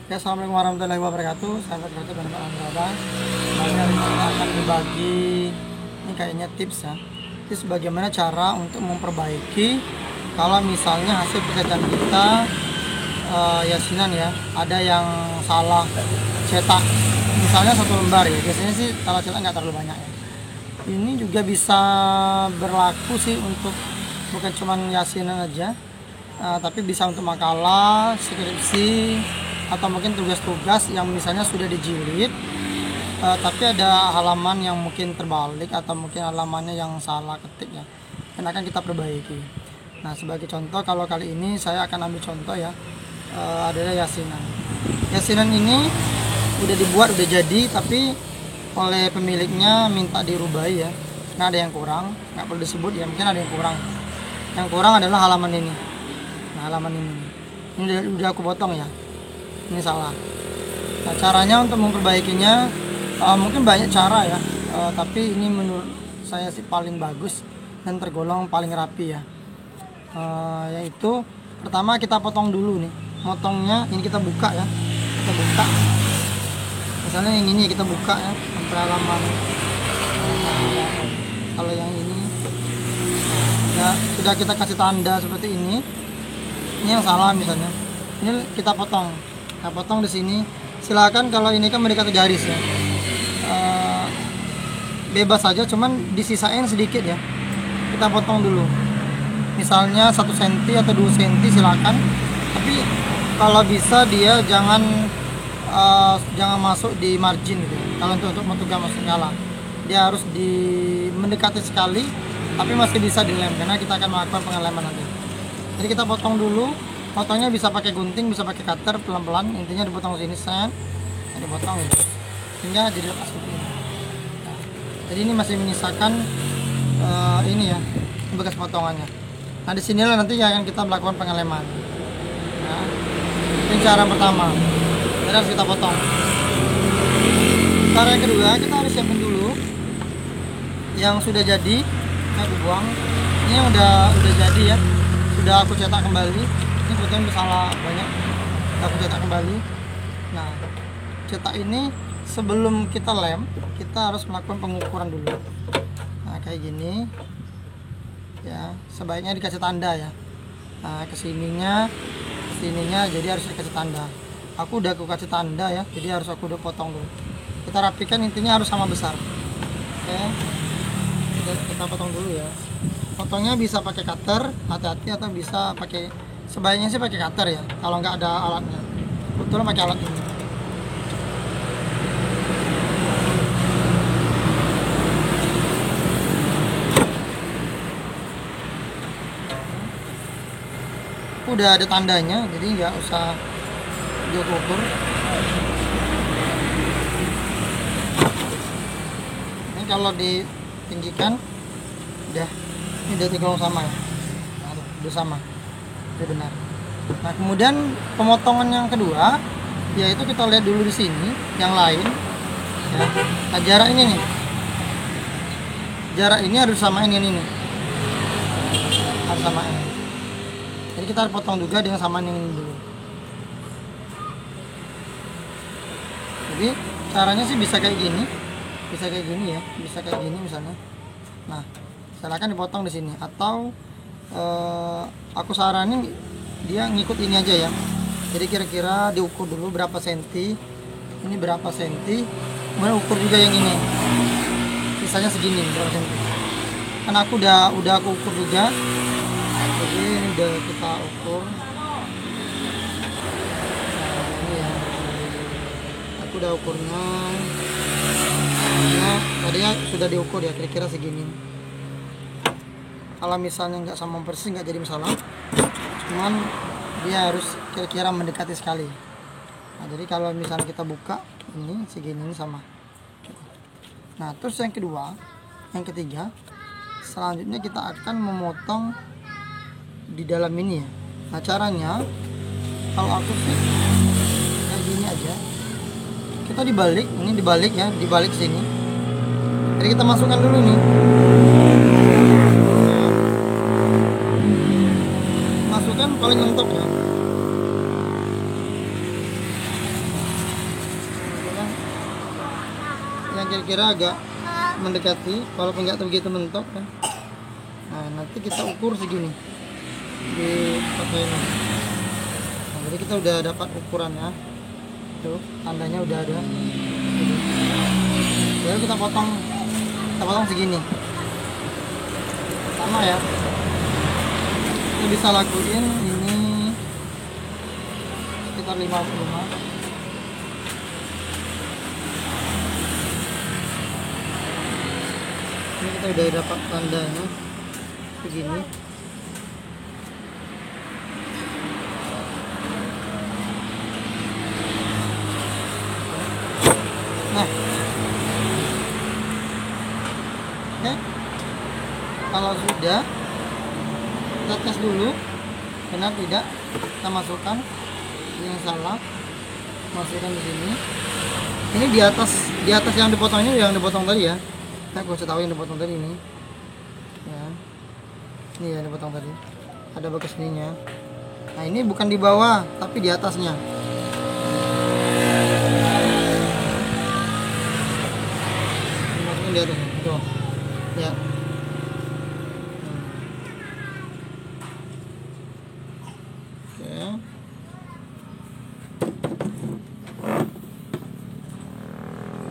Ya, assalamualaikum warahmatullahi wabarakatuh. Sahabat Roti dan Pak. Hari ini kita akan berbagi ini kayaknya tips ya. Tips bagaimana cara untuk memperbaiki kalau misalnya hasil pekerjaan kita yasinan ya, ada yang salah cetak. Misalnya satu lembar ya. Biasanya sih salah cetak nggak terlalu banyak ya. Ini juga bisa berlaku sih untuk bukan cuma yasinan aja, tapi bisa untuk makalah, skripsi, atau mungkin tugas-tugas yang misalnya sudah dijilid, tapi ada halaman yang mungkin terbalik atau mungkin halamannya yang salah ketik ya, dan akan kita perbaiki. Nah, sebagai contoh, kalau kali ini saya akan ambil contoh ya, adalah yasinan. Yasinan ini udah dibuat, udah jadi, tapi oleh pemiliknya minta dirubah ya. Nah, ada yang kurang, nggak perlu disebut ya, mungkin ada yang kurang. Yang kurang adalah halaman ini. Nah, halaman ini udah aku potong ya. Ini salah. Nah, caranya untuk memperbaikinya mungkin banyak cara ya, tapi ini menurut saya sih paling bagus dan tergolong paling rapi ya. Yaitu pertama kita potong dulu nih. Motongnya ini kita buka ya. Kita buka. Misalnya yang ini kita buka ya sampai halaman. Kalau yang ini ya sudah kita kasih tanda seperti ini. Ini yang salah misalnya. Ini kita potong. Nah, potong di sini. Silakan kalau ini kan mendekati garis ya. Bebas saja, cuman disisain sedikit ya. Kita potong dulu. Misalnya 1 cm atau 2 cm silakan. Tapi kalau bisa dia jangan masuk di margin gitu. Kalau untuk menentukan maksudnya lah. Dia harus mendekati sekali, tapi masih bisa dilem karena kita akan melakukan pengeleman nanti. Jadi kita potong dulu. Potongnya bisa pakai gunting, bisa pakai cutter pelan-pelan. Intinya dipotong sini set, dipotong gitu. Sehingga jadi lepas seperti ini. Nah, jadi ini masih menyisakan ini ya, bekas potongannya. Nah, disinilah nanti akan kita melakukan pengeleman. Nah, ini cara pertama. Jadi harus kita potong. Cara yang kedua, kita harus siapin dulu yang sudah jadi. Nah, dibuang. Ini yang udah jadi ya. Sudah aku cetak kembali. Ini kebetulan salah banyak, aku cetak kembali. Nah, cetak ini sebelum kita lem, kita harus melakukan pengukuran dulu. Nah, kayak gini ya, sebaiknya dikasih tanda ya. Nah, kesininya jadi harus dikasih tanda. Aku kasih tanda ya, jadi harus aku udah potong dulu. Kita rapikan, intinya harus sama besar. Oke, kita potong dulu ya. Potongnya bisa pakai cutter, hati-hati, atau bisa pakai, sebaiknya sih pakai cutter ya, kalau nggak ada alatnya. Betul pakai alat ini. Udah ada tandanya, jadi nggak usah diukur. Ini kalau ditinggikan, ini udah tergolong sama ya. Nah, udah sama. Itu benar. Nah, kemudian pemotongan yang kedua yaitu kita lihat dulu di sini yang lain ya. Nah, jarak ini nih, jarak ini harus samain ini nih, harus samain. Jadi kita harus potong juga dengan samaan yang ini dulu. Jadi caranya sih bisa kayak gini ya, bisa kayak gini misalnya. Nah, silakan dipotong di sini, atau aku saranin dia ngikut ini aja ya. Jadi kira-kira diukur dulu berapa senti, ini berapa senti, kemudian ukur juga yang ini, sisanya segini berapa senti. Karena aku udah aku ukur juga, jadi ini udah kita ukur. Nah, ini ya, aku udah ukurnya. Nah, tadinya sudah diukur ya, kira-kira segini. Kalau misalnya nggak sama persis nggak jadi masalah, cuman dia harus kira-kira mendekati sekali. Nah, jadi kalau misalnya kita buka ini segini sama. Nah, terus yang ketiga, selanjutnya kita akan memotong di dalam ini ya. Nah, caranya kalau aku sih kayak gini aja. Kita dibalik, ini dibalik ya, dibalik sini. Jadi kita masukkan dulu nih. Masukkan paling mentok ya. kira-kira agak mendekati, walaupun nggak begitu mentok ya. Nah nanti kita ukur segini di pakai ini. Nah, jadi kita udah dapat ukurannya, tuh tandanya udah ada. Lalu kita potong segini, sama ya. Kita bisa lakuin ini sekitar 55. Ini kita udah dapat tandanya begini. Nah, oke. Kalau sudah, kita tes dulu benar tidak. Kita masukkan yang salah, masukkan di sini. Ini di atas yang dipotong, ini yang dipotong tadi ya. Saya kasih tahu yang dipotong tadi ini ya, ini yang dipotong tadi ada bekas ininya. Nah ini bukan di bawah tapi di atasnya. Dimasukin di atas tuh ya. Oke.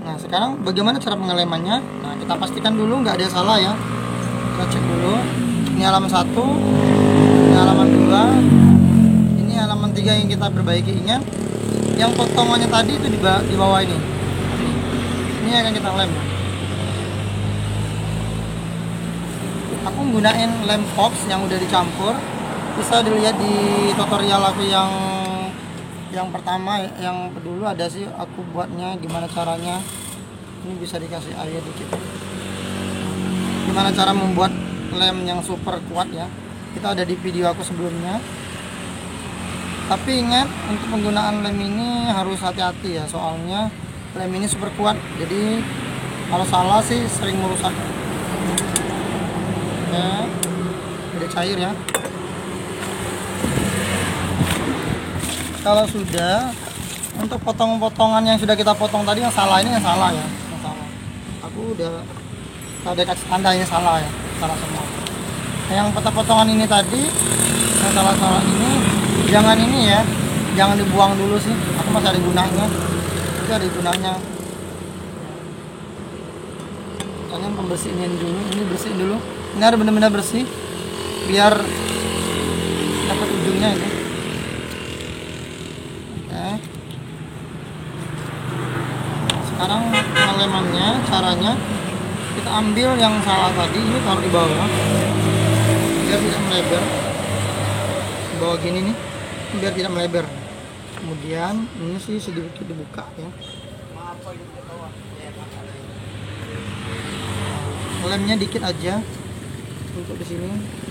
Nah sekarang bagaimana cara pengelemannya? Nah kita pastikan dulu nggak ada salah ya. Kita cek dulu. Ini halaman 1, ini halaman 2, ini halaman 3 yang kita perbaiki. Ingat, yang potongannya tadi itu di bawah ini. Ini akan kita lem. Aku menggunakan lem Fox yang udah dicampur. Bisa dilihat di tutorial aku yang pertama, yang dulu ada sih aku buatnya gimana caranya. Ini bisa dikasih air dikit, gimana cara membuat lem yang super kuat ya. Kita ada di video aku sebelumnya. Tapi ingat, untuk penggunaan lem ini harus hati-hati ya, soalnya lem ini super kuat, jadi kalau salah sih sering merusak. Oke, udah cair ya. Kalau sudah, untuk potong-potongan yang sudah kita potong tadi yang salah, ini yang salah ya, yang salah. Aku udah kasih tanda ini salah ya, salah semua. Nah, yang potongan ini tadi, yang salah-salah ini, jangan ini ya, jangan dibuang dulu sih. Aku masih ada gunanya, itu ada gunanya. Kalian pembersihin dulu, ini bersihin dulu. Ini harus benar-benar bersih, biar dapat ujungnya ini. Sekarang pengelemannya, caranya kita ambil yang salah tadi, ini taruh di bawah biar tidak melebar. Di bawah gini nih, biar tidak melebar. Kemudian ini sih sedikit dibuka ya. Lemnya dikit aja untuk di sini.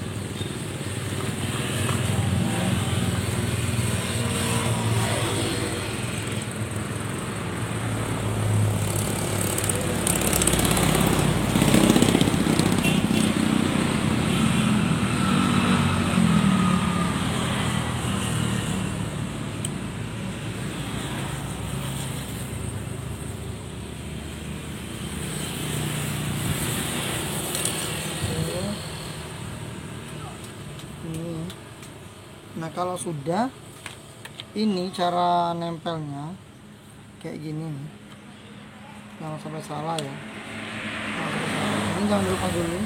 Nah kalau sudah, ini cara nempelnya kayak gini nih. Jangan sampai salah ya. Ini jangan lupa dulu.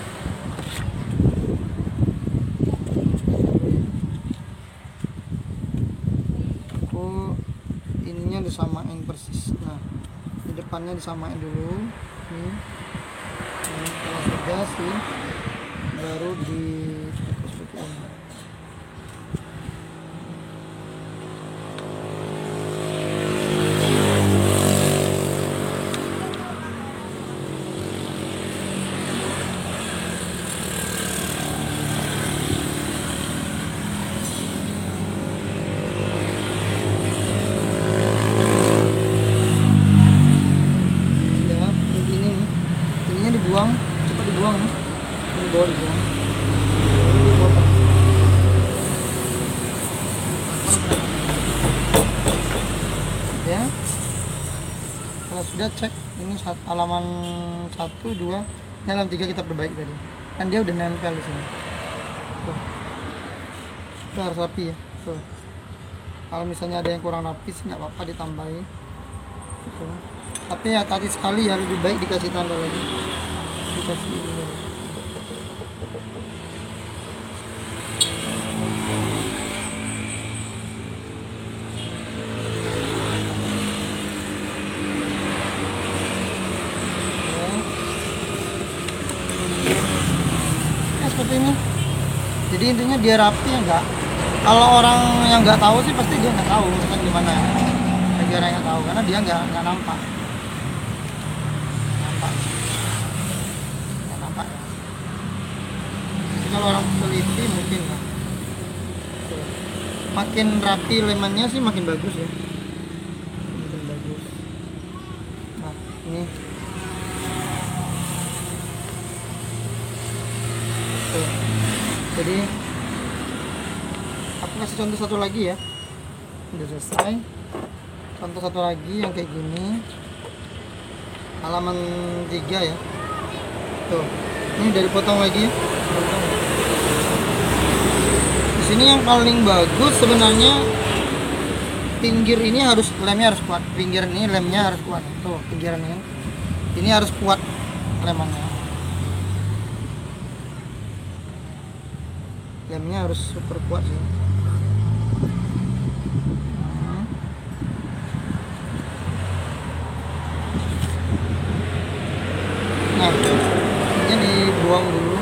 Ininya disamain persis. Nah di depannya disamain dulu. Nih. Nah, kalau sudah sih baru di dibuang, cepat dibuang ya. Ini bawa dibuang. Ya. Kalau sudah cek ini halaman 1, 2, ini halaman 3 kita perbaiki tadi. Kan dia udah nempel di sini. Tuh. Itu harus rapi ya. Tuh. Kalau misalnya ada yang kurang rapi sih nggak apa-apa ditambahin. Tuh. Tapi ya tadi sekali ya lebih baik dikasih tanda lagi. Dikasih ini. Seperti ini. Jadi intinya dia rapi ya enggak. Kalau orang yang nggak tahu sih pasti dia nggak tahu kan gimana ya. Bagi orang yang nggak tahu karena dia nggak nampak. Nggak nampak. Jadi kalau orang teliti mungkin lah. Makin rapi lemannya sih makin bagus ya. Makin bagus. Nah ini. Tuh. Jadi aku kasih contoh satu lagi ya. Udah selesai. Contoh satu lagi yang kayak gini. Halaman 3 ya. Tuh. Ini udah dipotong lagi ya. Di sini yang paling bagus sebenarnya pinggir ini lemnya harus kuat. Pinggir ini lemnya harus kuat. Tuh, pinggiran ini. Ini harus kuat lemannya. Lemnya harus super kuat sih. Nah, ini dibuang dulu.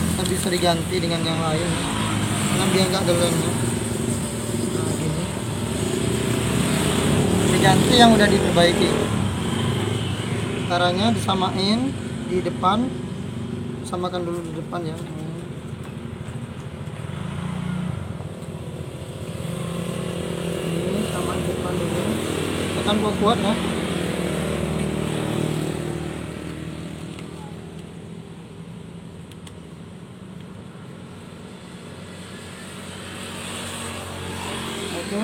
Kita bisa diganti dengan yang lain. Karena dia nggak ada lemnya. Nah, gini. Diganti yang udah diperbaiki. Caranya disamain di depan, samakan dulu di depan ya. Ini sama di depan dulu, tekan kuat ya. Oke,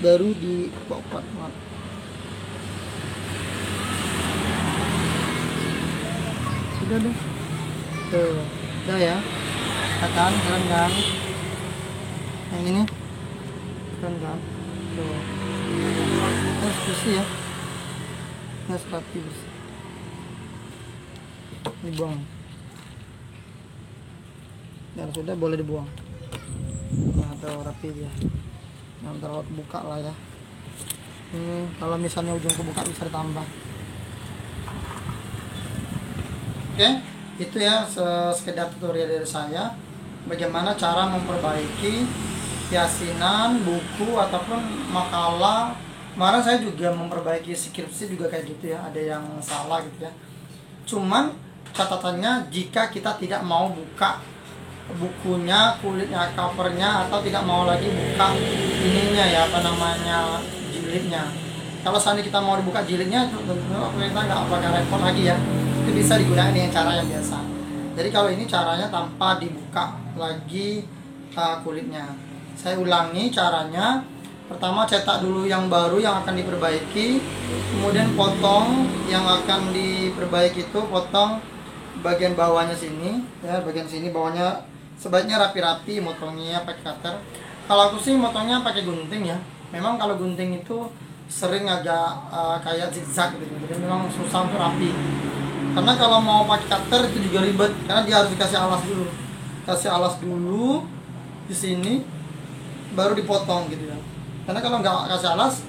baru di kuat. Udah deh, tuh udah ya, keren kan yang ini, keren kan, tuh harus bersih ya, harus rapi bersih, dibuang dan sudah boleh dibuang. Nah, atau rapi dia, yang terlalu buka lah ya. Ini kalau misalnya ujung kebuka bisa ditambah. Oke, itu ya sekedar tutorial dari saya bagaimana cara memperbaiki yasinan, buku ataupun makalah. Kemarin saya juga memperbaiki skripsi juga kayak gitu ya, ada yang salah gitu ya. Cuman catatannya jika kita tidak mau buka bukunya, kulitnya, covernya, atau tidak mau lagi buka ininya ya, apa namanya, jilidnya. Kalau seandainya kita mau dibuka jilidnya, kita nggak bakal repot lagi ya. Itu bisa digunakan dengan cara yang biasa. Jadi kalau ini caranya tanpa dibuka lagi kulitnya. Saya ulangi caranya. Pertama cetak dulu yang baru yang akan diperbaiki, kemudian potong yang akan diperbaiki itu, potong bagian bawahnya sini ya, bagian sini bawahnya sebaiknya rapi-rapi motongnya pakai cutter. Kalau aku sih motongnya pakai gunting ya. Memang kalau gunting itu sering agak kayak zigzag gitu, jadi memang susah untuk rapi. Karena kalau mau pakai cutter itu juga ribet, karena dia harus dikasih alas dulu. Kasih alas dulu di sini, baru dipotong gitu ya. Karena kalau nggak kasih alas,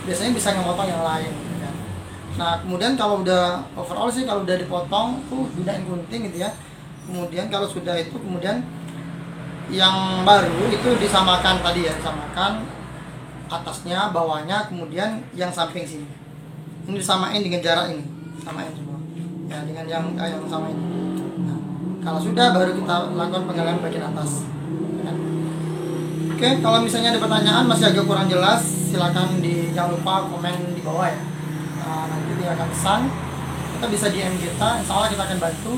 biasanya bisa ngemotong yang lain. Gitu ya. Nah kemudian kalau udah overall sih, kalau udah dipotong tuh gunain gunting gitu ya. Kemudian kalau sudah itu, kemudian yang baru itu disamakan tadi ya, disamakan atasnya, bawahnya, kemudian yang samping sini. Ini disamain dengan jarak ini. Samain semua ya dengan yang sama ini. Nah, kalau sudah baru kita lakukan penggalian bagian atas ya. Oke, kalau misalnya ada pertanyaan masih agak kurang jelas, silakan jangan lupa komen di bawah ya. Nanti dia akan pesan, kita bisa DM kita, insya Allah kita akan bantu,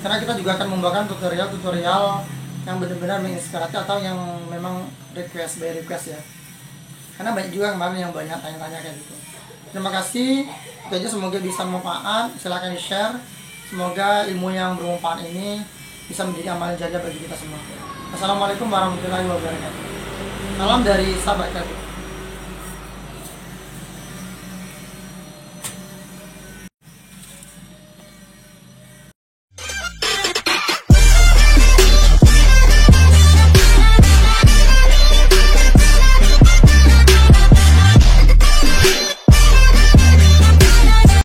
karena kita juga akan membawakan tutorial yang benar-benar menginspirasi atau yang memang request by request ya, karena banyak juga kemarin yang banyak tanya-tanya kayak gitu. Terima kasih, itu aja, semoga bisa bermanfaat, silahkan di share, semoga ilmu yang bermanfaat ini bisa menjadi amal jariah bagi kita semua. Assalamualaikum warahmatullahi wabarakatuh. Salam dari sahabat kreatif.